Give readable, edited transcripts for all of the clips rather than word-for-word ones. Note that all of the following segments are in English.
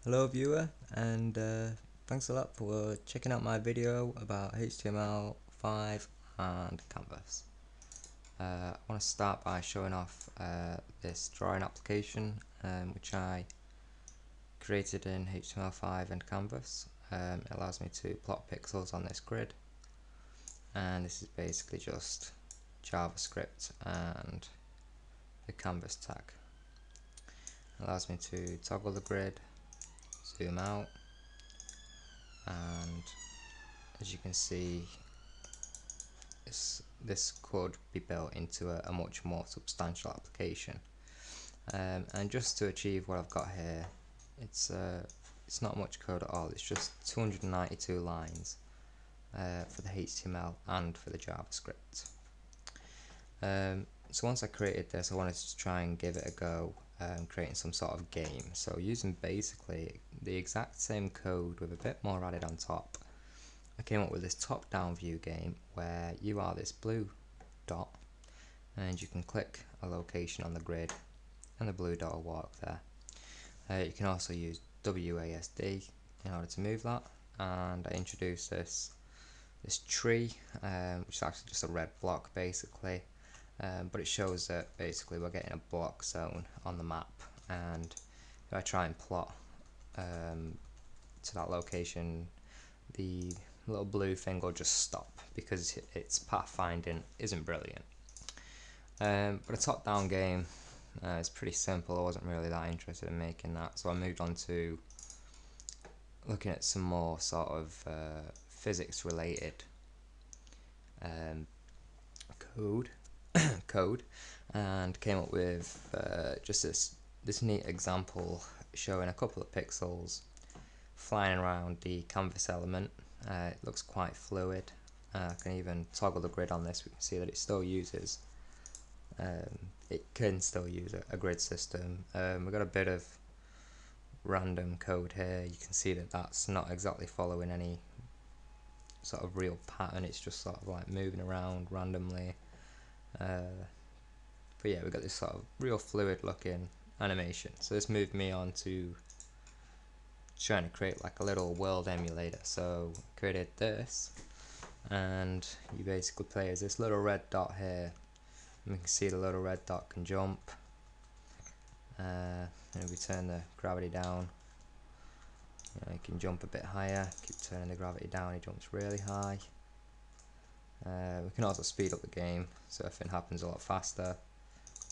Hello viewer, and thanks a lot for checking out my video about HTML5 and Canvas. I want to start by showing off this drawing application which I created in HTML5 and Canvas. It allows me to plot pixels on this grid, and this is basically just JavaScript and the Canvas tag. It allows me to toggle the grid, zoom out, and as you can see, this could be built into a much more substantial application. And just to achieve what I've got here, it's not much code at all. It's just 292 lines for the HTML and for the JavaScript. So once I created this, I wanted to try and give it a go, creating some sort of game. So using basically the exact same code with a bit more added on top, I came up with this top-down view game where you are this blue dot and you can click a location on the grid and the blue dot will walk there. You can also use WASD in order to move that, and I introduced this tree, which is actually just a red block basically, but it shows that basically we're getting a block zone on the map, and if I try and plot to that location, the little blue thing will just stop because its pathfinding isn't brilliant. But a top-down game is pretty simple. I wasn't really that interested in making that, so I moved on to looking at some more sort of physics related code code and came up with just this neat example showing a couple of pixels flying around the canvas element. It looks quite fluid. I can even toggle the grid on this. We can see that it still uses it can still use a grid system. We've got a bit of random code here. You can see that that's not exactly following any sort of real pattern. It's just sort of like moving around randomly. But yeah, we've got this sort of real fluid looking animation. So this moved me on to trying to create like a little world emulator. So created this, and you basically play as this little red dot here. And we can see the little red dot can jump, and if we turn the gravity down, you can jump a bit higher. Keep turning the gravity down, he jumps really high. We can also speed up the game so everything happens a lot faster.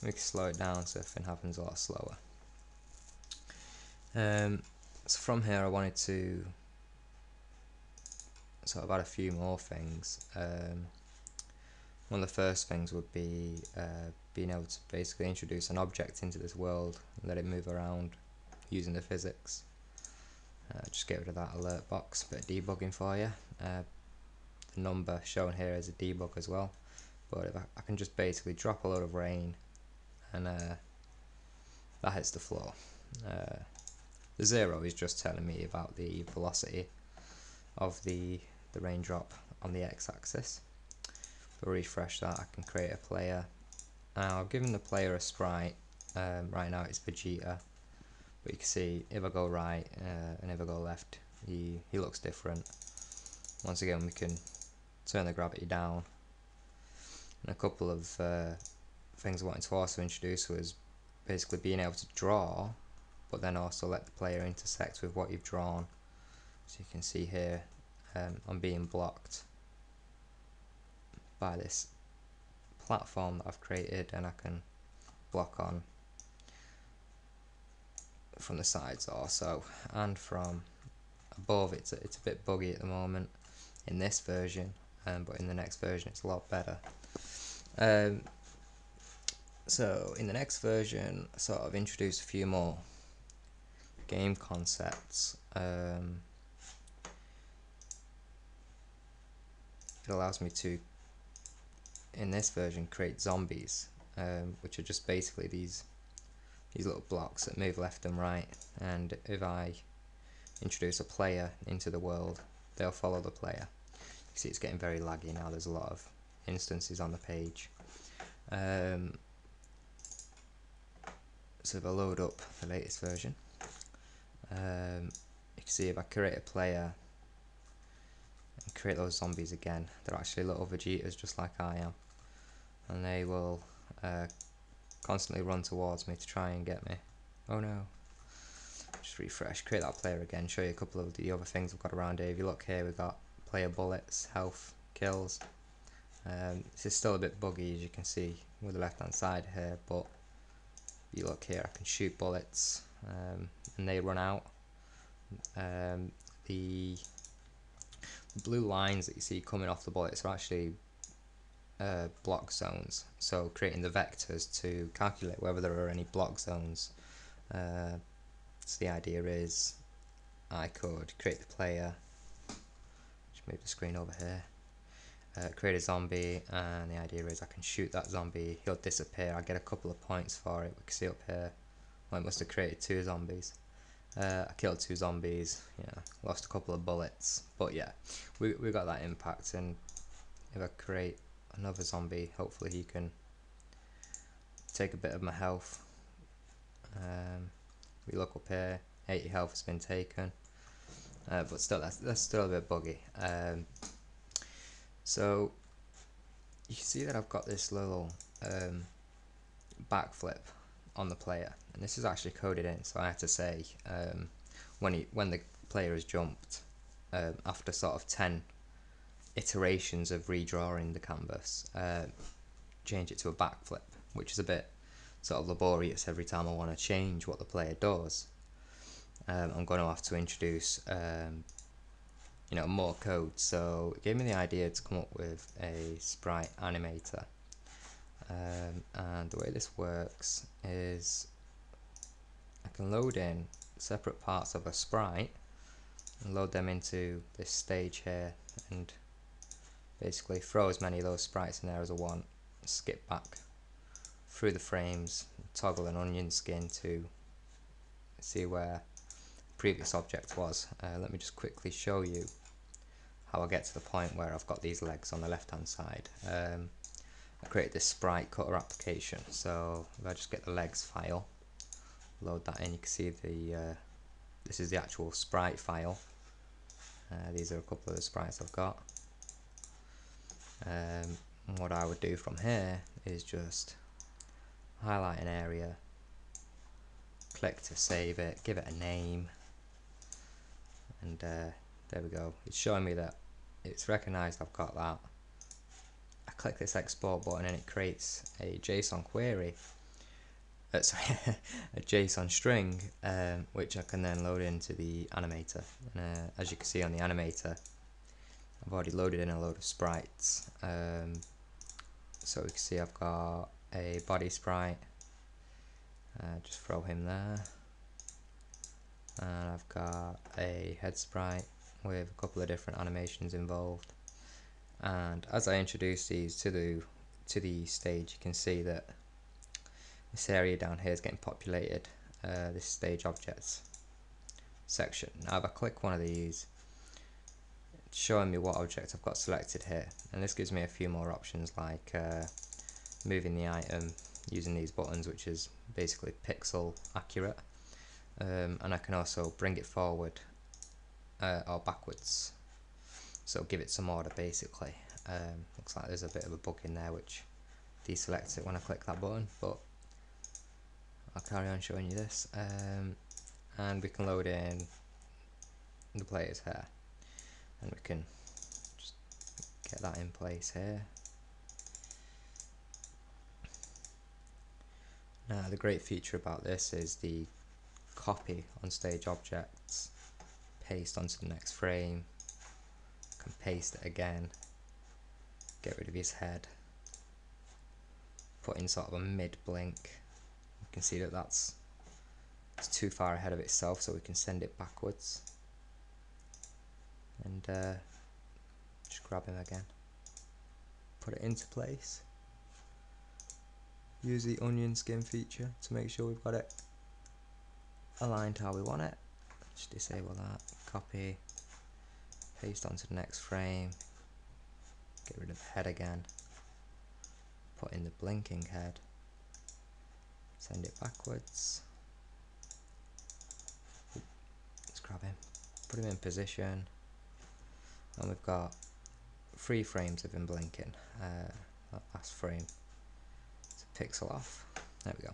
We can slow it down so everything happens a lot slower. So from here I wanted to sort of add a few more things. One of the first things would be being able to basically introduce an object into this world and let it move around using the physics. Just get rid of that alert box, bit of debugging for you. The number shown here is a debug as well, but if I can just basically drop a load of rain and that hits the floor. The 0 is just telling me about the velocity of the raindrop on the x-axis. If I refresh that, I can create a player. Now, giving the player a sprite, right now it's Vegeta, but you can see if I go right and if I go left, he looks different. Once again, we can turn the gravity down. And a couple of things I wanted to also introduce was basically being able to draw, but then also let the player intersect with what you've drawn. So you can see here, I'm being blocked by this platform that I've created, and I can block on from the sides also, and from above. It's a bit buggy at the moment in this version, but in the next version it's a lot better. So in the next version, I sort of introduce a few more game concepts. It allows me to, in this version, create zombies, which are just basically these little blocks that move left and right, and if I introduce a player into the world, they'll follow the player. You see it's getting very laggy now, there's a lot of instances on the page. So if I load up the latest version, You can see if I create a player and create those zombies again, they're actually little Vegetas just like I am, and they will constantly run towards me to try and get me. Oh no. Just refresh, create that player again, show you a couple of the other things we've got around here. If you look here, we've got player bullets, health, kills. This is still a bit buggy, as you can see with the left hand side here, but if you look here, I can shoot bullets and they run out. The blue lines that you see coming off the bullets are actually block zones, so creating the vectors to calculate whether there are any block zones. So the idea is I could create the player, just move the screen over here, create a zombie, and the idea is I can shoot that zombie, he'll disappear, I get a couple of points for it. We can see up here, well, I must have created 2 zombies. I killed 2 zombies, yeah, lost a couple of bullets, but yeah, we got that impact. And if I create another zombie, hopefully he can take a bit of my health. We look up here, 80 health has been taken, but still that's still a bit buggy. So you can see that I've got this little backflip on the player, and this is actually coded in, so I have to say when the player has jumped, after sort of 10 iterations of redrawing the canvas, change it to a backflip, which is a bit sort of laborious every time I want to change what the player does. I'm going to have to introduce more code, so it gave me the idea to come up with a Sprite animator. And the way this works is I can load in separate parts of a sprite and load them into this stage here, and basically throw as many of those sprites in there as I want, skip back through the frames, toggle an onion skin to see where the previous object was. Let me just quickly show you how I get to the point where I've got these legs on the left hand side. I created this sprite cutter application, so if I just get the legs file, load that in, you can see this is the actual sprite file. These are a couple of the sprites I've got. What I would do from here is just highlight an area, click to save it, give it a name, and there we go. It's showing me that it's recognised I've got that. I click this export button and it creates a JSON query, sorry, a JSON string, which I can then load into the animator. As you can see on the animator, I've already loaded in a load of sprites. So we can see I've got a body sprite, just throw him there, and I've got a head sprite with a couple of different animations involved. And as I introduce these to the stage, you can see that this area down here is getting populated, this stage objects section. Now if I click one of these, it's showing me what object I've got selected here, and this gives me a few more options, like moving the item using these buttons, which is basically pixel accurate, and I can also bring it forward or backwards, so give it some order basically. Looks like there's a bit of a bug in there which deselects it when I click that button, but I'll carry on showing you this. And we can load in the player's hair, and we can just get that in place here. Now the great feature about this is the copy on stage objects, paste onto the next frame, can paste it again, get rid of his head, put in sort of a mid blink. You can see that it's too far ahead of itself, so we can send it backwards, and just grab him again, put it into place, use the onion skin feature to make sure we've got it aligned how we want it. Just disable that, copy, paste onto the next frame, get rid of the head again, put in the blinking head, send it backwards, put him in position, and we've got 3 frames of him blinking. That last frame, it's a pixel off. There we go.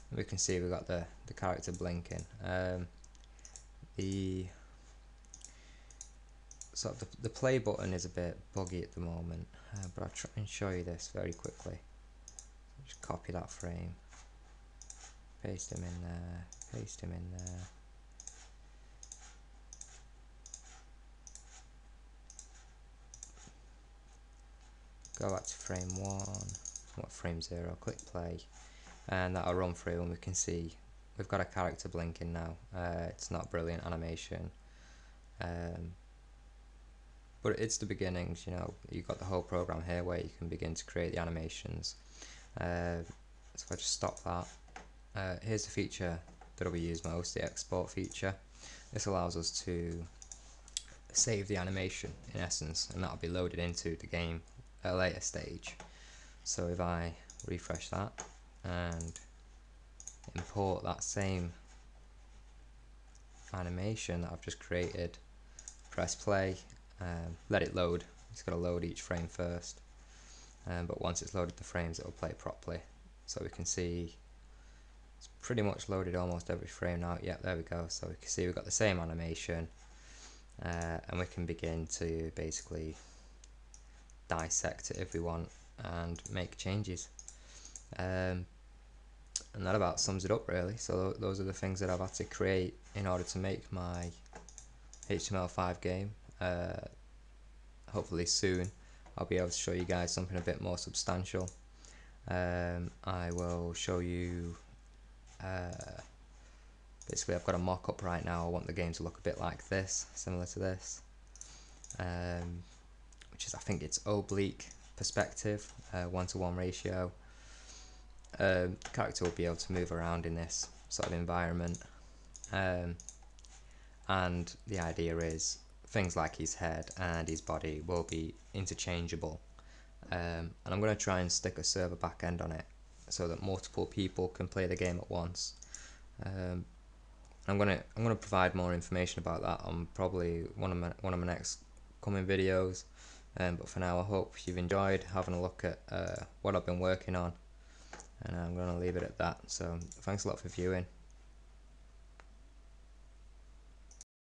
And we can see we've got the character blinking. The sort of the play button is a bit buggy at the moment, but I'll try and show you this very quickly. Just copy that frame, paste him in there, paste him in there. Go back to frame 1, frame 0, click play, and that'll run through, and we can see we've got a character blinking now. It's not brilliant animation, but it's the beginnings. You know, you've got the whole program here where you can begin to create the animations. So if I just stop that, here's the feature that we use most, the export feature. This allows us to save the animation in essence, and that'll be loaded into the game at a later stage. So if I refresh that and import that same animation that I've just created, press play, let it load. It's got to load each frame first, but once it's loaded the frames, it will play properly. So we can see it's pretty much loaded almost every frame now. Yep, there we go. So we can see we've got the same animation, and we can begin to basically dissect it if we want and make changes. And that about sums it up really. So those are the things that I've had to create in order to make my HTML5 game. Hopefully soon I'll be able to show you guys something a bit more substantial. I will show you, basically I've got a mock-up right now. I want the game to look a bit like this, similar to this, which is, I think it's oblique perspective, 1:1 ratio. The character will be able to move around in this sort of environment, and the idea is things like his head and his body will be interchangeable, and I'm going to try and stick a server backend on it so that multiple people can play the game at once. I'm going to provide more information about that on probably one of my next coming videos, but for now I hope you've enjoyed having a look at what I've been working on, and I'm going to leave it at that. So thanks a lot for viewing.